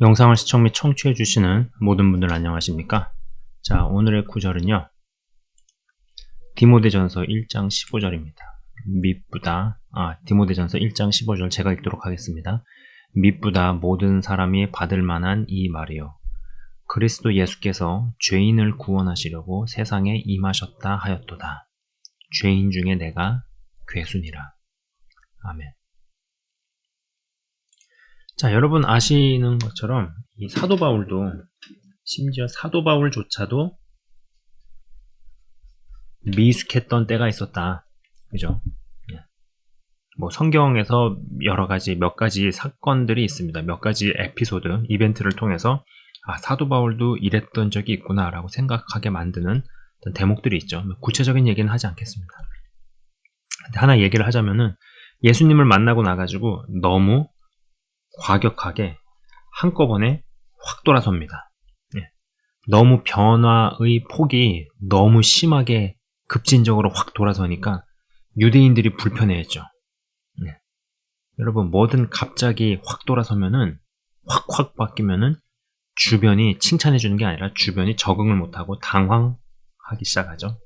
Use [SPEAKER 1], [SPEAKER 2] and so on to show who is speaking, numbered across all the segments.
[SPEAKER 1] 영상을 시청 및 청취해 주시는 모든 분들 안녕하십니까? 자, 오늘의 구절은요, 디모데전서 1장 15절입니다. 디모데전서 1장 15절 제가 읽도록 하겠습니다. 밉보다 모든 사람이 받을 만한 이 말이요, 그리스도 예수께서 죄인을 구원하시려고 세상에 임하셨다 하였도다. 죄인 중에 내가 괴순이라. 아멘. 자, 여러분 아시는 것처럼 이 사도 바울도, 심지어 사도 바울조차도 미숙했던 때가 있었다. 그죠? 뭐 성경에서 몇 가지 사건들이 있습니다. 몇 가지 에피소드, 이벤트를 통해서 사도 바울도 이랬던 적이 있구나 라고 생각하게 만드는 어떤 대목들이 있죠. 구체적인 얘기는 하지 않겠습니다. 근데 하나 얘기를 하자면은, 예수님을 만나고 나가지고 너무 과격하게 한꺼번에 확 돌아섭니다. 너무 변화의 폭이 너무 심하게 급진적으로 확 돌아서니까 유대인들이 불편해했죠. 여러분, 뭐든 갑자기 확 돌아서면은, 확 바뀌면은 주변이 칭찬해주는 게 아니라 주변이 적응을 못하고 당황하기 시작하죠.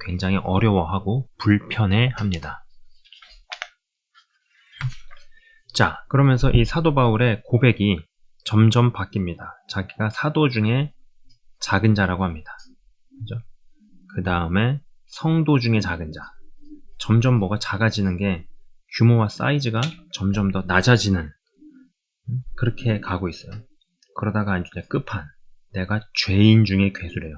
[SPEAKER 1] 굉장히 어려워하고 불편해합니다. 자, 그러면서 이 사도 바울의 고백이 점점 바뀝니다. 자기가 사도 중에 작은 자라고 합니다. 그죠? 그 다음에 성도 중에 작은 자. 점점 뭐가 작아지는 게, 규모와 사이즈가 점점 더 낮아지는, 그렇게 가고 있어요. 그러다가 이제 끝판, 내가 죄인 중에 괴수래요.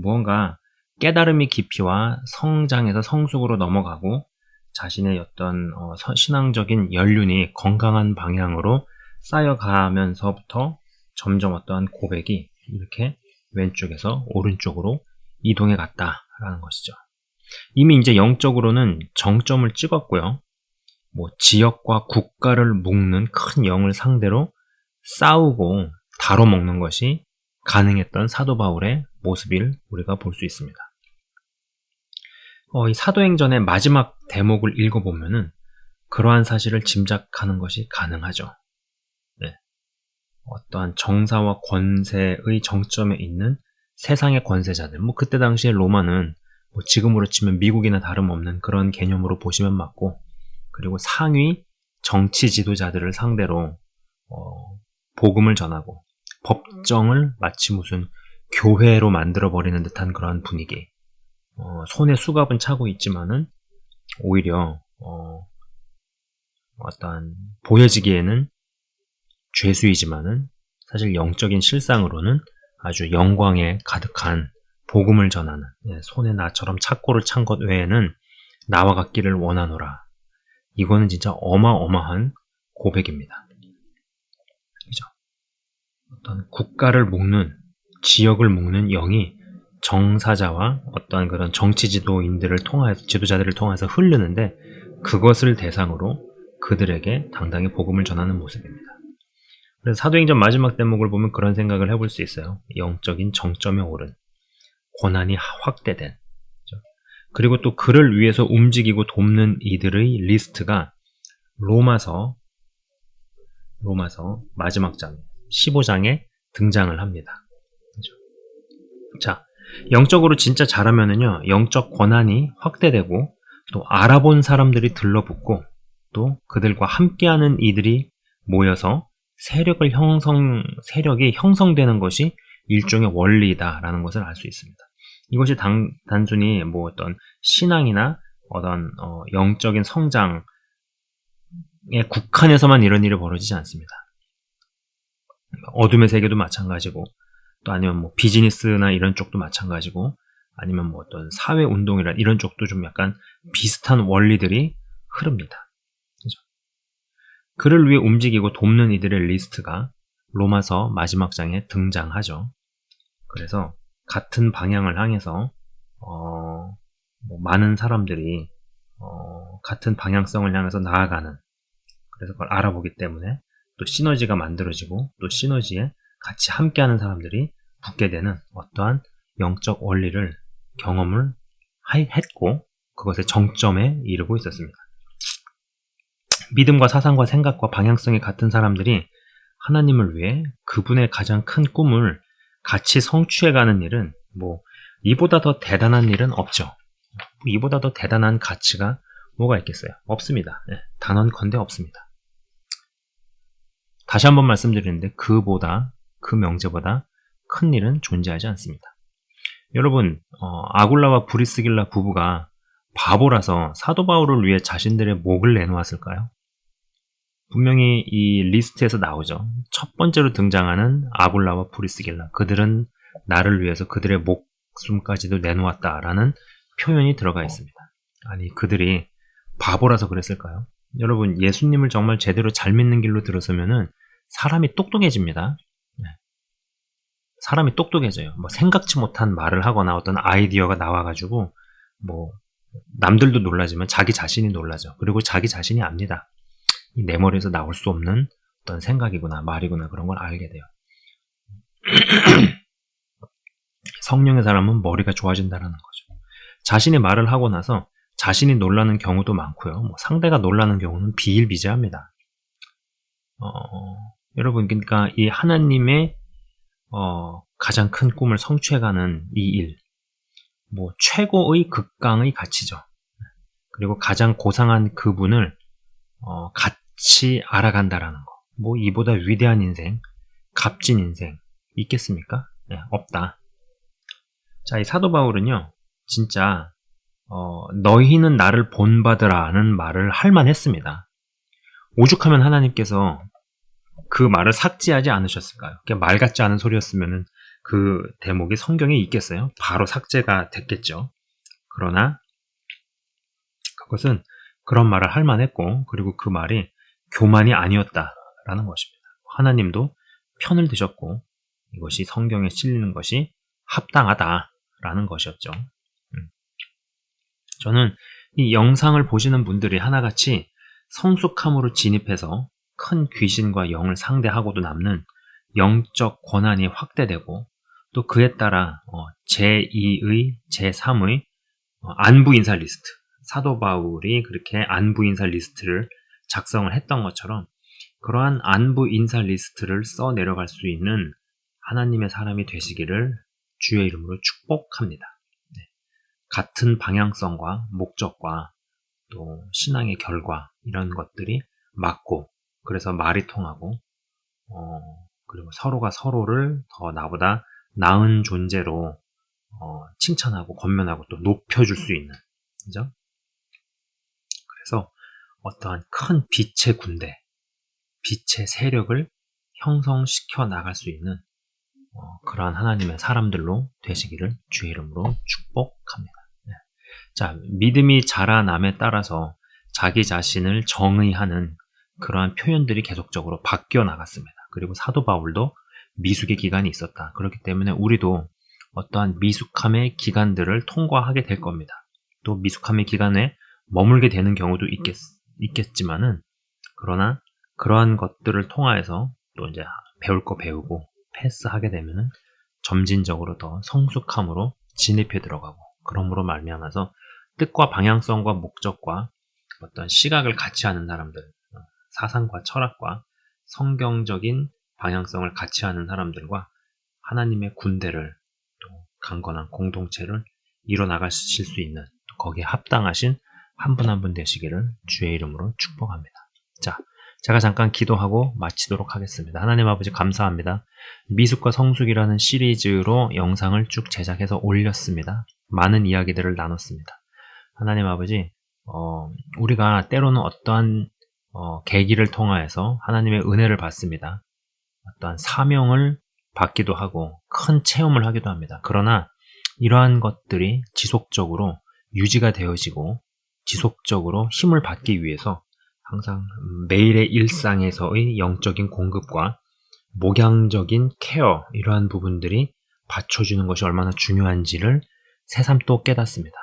[SPEAKER 1] 무언가 깨달음의 깊이와 성장에서 성숙으로 넘어가고, 자신의 어떤 신앙적인 연륜이 건강한 방향으로 쌓여가면서부터 점점 어떠한 고백이 이렇게 왼쪽에서 오른쪽으로 이동해 갔다라는 것이죠. 이미 이제 영적으로는 정점을 찍었고요. 지역과 국가를 묶는 큰 영을 상대로 싸우고 다뤄먹는 것이 가능했던 사도 바울의 모습을 우리가 볼 수 있습니다. 이 사도행전의 마지막 대목을 읽어보면은 그러한 사실을 짐작하는 것이 가능하죠. 어떠한 정사와 권세의 정점에 있는 세상의 권세자들, 그때 당시에 로마는 지금으로 치면 미국이나 다름없는 그런 개념으로 보시면 맞고, 그리고 상위 정치 지도자들을 상대로 복음을 전하고 법정을 마치 무슨 교회로 만들어버리는 듯한 그러한 분위기. 손에 수갑은 차고 있지만은 오히려 어떠한 보여지기에는 죄수이지만은 사실 영적인 실상으로는 아주 영광에 가득한 복음을 전하는, 손에 나처럼 착고를 찬 것 외에는 나와 같기를 원하노라. 이거는 진짜 어마어마한 고백입니다. 그죠? 어떤 국가를 묶는, 지역을 묶는 영이 정사자와 어떠한 그런 정치 지도자들을 통해서 흐르는데, 그것을 대상으로 그들에게 당당히 복음을 전하는 모습입니다. 그래서 사도행전 마지막 대목을 보면 그런 생각을 해볼 수 있어요. 영적인 정점에 오른, 권한이 확대된, 그리고 또 그를 위해서 움직이고 돕는 이들의 리스트가 로마서 마지막 장 15장에 등장을 합니다. 자, 영적으로 진짜 잘하면은요, 영적 권한이 확대되고 또 알아본 사람들이 들러붙고 또 그들과 함께하는 이들이 모여서 세력이 형성되는 것이 일종의 원리다라는 것을 알 수 있습니다. 이것이 단순히 어떤 신앙이나 어떤 영적인 성장에 국한해서만 이런 일이 벌어지지 않습니다. 어둠의 세계도 마찬가지고, 또 아니면 비즈니스나 이런 쪽도 마찬가지고, 아니면 어떤 사회 운동이나 이런 쪽도 좀 약간 비슷한 원리들이 흐릅니다. 그죠? 그를 위해 움직이고 돕는 이들의 리스트가 로마서 마지막 장에 등장하죠. 그래서 같은 방향을 향해서 많은 사람들이 같은 방향성을 향해서 나아가는, 그래서 그걸 알아보기 때문에 또 시너지가 만들어지고, 또 시너지에 같이 함께하는 사람들이 붙게 되는 어떠한 영적 원리를 경험을 했고, 그것의 정점에 이르고 있었습니다. 믿음과 사상과 생각과 방향성이 같은 사람들이 하나님을 위해 그분의 가장 큰 꿈을 같이 성취해가는 일은 이보다 더 대단한 일은 없죠. 이보다 더 대단한 가치가 뭐가 있겠어요? 없습니다. 단언컨대 없습니다. 다시 한번 말씀드리는데 그 명제보다 큰 일은 존재하지 않습니다. 여러분, 아굴라와 브리스길라 부부가 바보라서 사도 바울을 위해 자신들의 목을 내놓았을까요? 분명히 이 리스트에서 나오죠. 첫 번째로 등장하는 아굴라와 브리스길라, 그들은 나를 위해서 그들의 목숨까지도 내놓았다라는 표현이 들어가 있습니다. 아니, 그들이 바보라서 그랬을까요? 여러분, 예수님을 정말 제대로 잘 믿는 길로 들어서면은 사람이 똑똑해집니다. 사람이 똑똑해져요. 생각지 못한 말을 하거나 어떤 아이디어가 나와가지고 남들도 놀라지만 자기 자신이 놀라죠. 그리고 자기 자신이 압니다. 내 머리에서 나올 수 없는 어떤 생각이구나 말이구나 그런 걸 알게 돼요. 성령의 사람은 머리가 좋아진다는 거죠. 자신이 말을 하고 나서 자신이 놀라는 경우도 많고요. 상대가 놀라는 경우는 비일비재합니다. 여러분, 그러니까 이 하나님의 가장 큰 꿈을 성취해가는 이 일, 최고의 극강의 가치죠. 그리고 가장 고상한 그분을 같이 알아간다라는 거. 이보다 위대한 인생, 값진 인생 있겠습니까? 없다. 자, 이 사도 바울은요, 진짜 너희는 나를 본받으라는 말을 할 만했습니다. 오죽하면 하나님께서 그 말을 삭제하지 않으셨을까요? 말 같지 않은 소리였으면 그 대목이 성경에 있겠어요? 바로 삭제가 됐겠죠. 그러나 그것은 그런 말을 할 만했고, 그리고 그 말이 교만이 아니었다라는 것입니다. 하나님도 편을 드셨고 이것이 성경에 실리는 것이 합당하다라는 것이었죠. 저는 이 영상을 보시는 분들이 하나같이 성숙함으로 진입해서 큰 귀신과 영을 상대하고도 남는 영적 권한이 확대되고 또 그에 따라 제2의, 제3의 안부 인사 리스트, 사도 바울이 그렇게 안부 인사 리스트를 작성을 했던 것처럼 그러한 안부 인사 리스트를 써 내려갈 수 있는 하나님의 사람이 되시기를 주의 이름으로 축복합니다. 같은 방향성과 목적과 또 신앙의 결과 이런 것들이 맞고 그래서 말이 통하고 그리고 서로가 서로를 더 나보다 나은 존재로 칭찬하고 권면하고 또 높여줄 수 있는, 그죠? 그래서 어떠한 큰 빛의 군대, 빛의 세력을 형성시켜 나갈 수 있는 그러한 하나님의 사람들로 되시기를 주의 이름으로 축복합니다. 자, 믿음이 자라남에 따라서 자기 자신을 정의하는 그러한 표현들이 계속적으로 바뀌어 나갔습니다. 그리고 사도 바울도 미숙의 기간이 있었다. 그렇기 때문에 우리도 어떠한 미숙함의 기간들을 통과하게 될 겁니다. 또 미숙함의 기간에 머물게 되는 경우도 있겠지만은 그러나 그러한 것들을 통하여서 또 이제 배울 거 배우고 패스하게 되면은 점진적으로 더 성숙함으로 진입해 들어가고 그러므로 말미암아서 뜻과 방향성과 목적과 어떤 시각을 같이 하는 사람들, 사상과 철학과 성경적인 방향성을 같이 하는 사람들과 하나님의 군대를 또 강건한 공동체를 이뤄나가실 수 있는 거기에 합당하신 한 분 한 분 되시기를 주의 이름으로 축복합니다. 자, 제가 잠깐 기도하고 마치도록 하겠습니다. 하나님 아버지 감사합니다. 미숙과 성숙이라는 시리즈로 영상을 쭉 제작해서 올렸습니다. 많은 이야기들을 나눴습니다. 하나님 아버지, 우리가 때로는 어떠한 계기를 통하여서 하나님의 은혜를 받습니다. 어떠한 사명을 받기도 하고 큰 체험을 하기도 합니다. 그러나 이러한 것들이 지속적으로 유지가 되어지고 지속적으로 힘을 받기 위해서 항상 매일의 일상에서의 영적인 공급과 목양적인 케어, 이러한 부분들이 받쳐주는 것이 얼마나 중요한지를 새삼 또 깨닫습니다.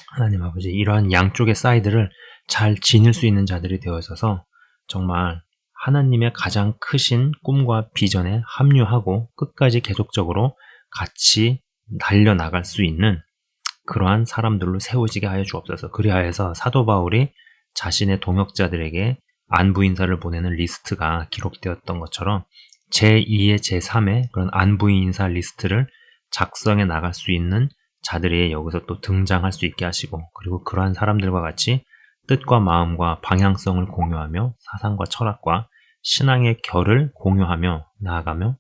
[SPEAKER 1] 하나님 아버지, 이러한 양쪽의 사이드를 잘 지닐 수 있는 자들이 되어 있어서 정말 하나님의 가장 크신 꿈과 비전에 합류하고 끝까지 계속적으로 같이 달려나갈 수 있는 그러한 사람들로 세워지게 하여 주옵소서. 그리하여서 사도 바울이 자신의 동역자들에게 안부 인사를 보내는 리스트가 기록되었던 것처럼 제2의 제3의 그런 안부 인사 리스트를 작성해 나갈 수 있는 자들이 여기서 또 등장할 수 있게 하시고, 그리고 그러한 사람들과 같이 뜻과 마음과 방향성을 공유하며 사상과 철학과 신앙의 결을 공유하며 나아가며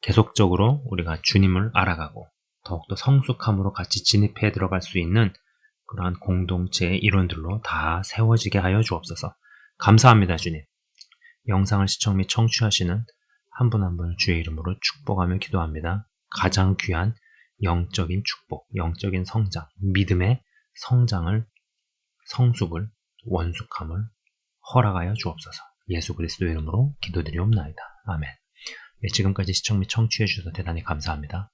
[SPEAKER 1] 계속적으로 우리가 주님을 알아가고 더욱더 성숙함으로 같이 진입해 들어갈 수 있는 그러한 공동체의 일원들로 다 세워지게 하여 주옵소서. 감사합니다, 주님. 영상을 시청 및 청취하시는 한 분 한 분을 주의 이름으로 축복하며 기도합니다. 가장 귀한 영적인 축복, 영적인 성장, 믿음의 성장을, 성숙을, 원숙함을 허락하여 주옵소서. 예수 그리스도 이름으로 기도드리옵나이다. 아멘. 네, 지금까지 시청 및 청취해 주셔서 대단히 감사합니다.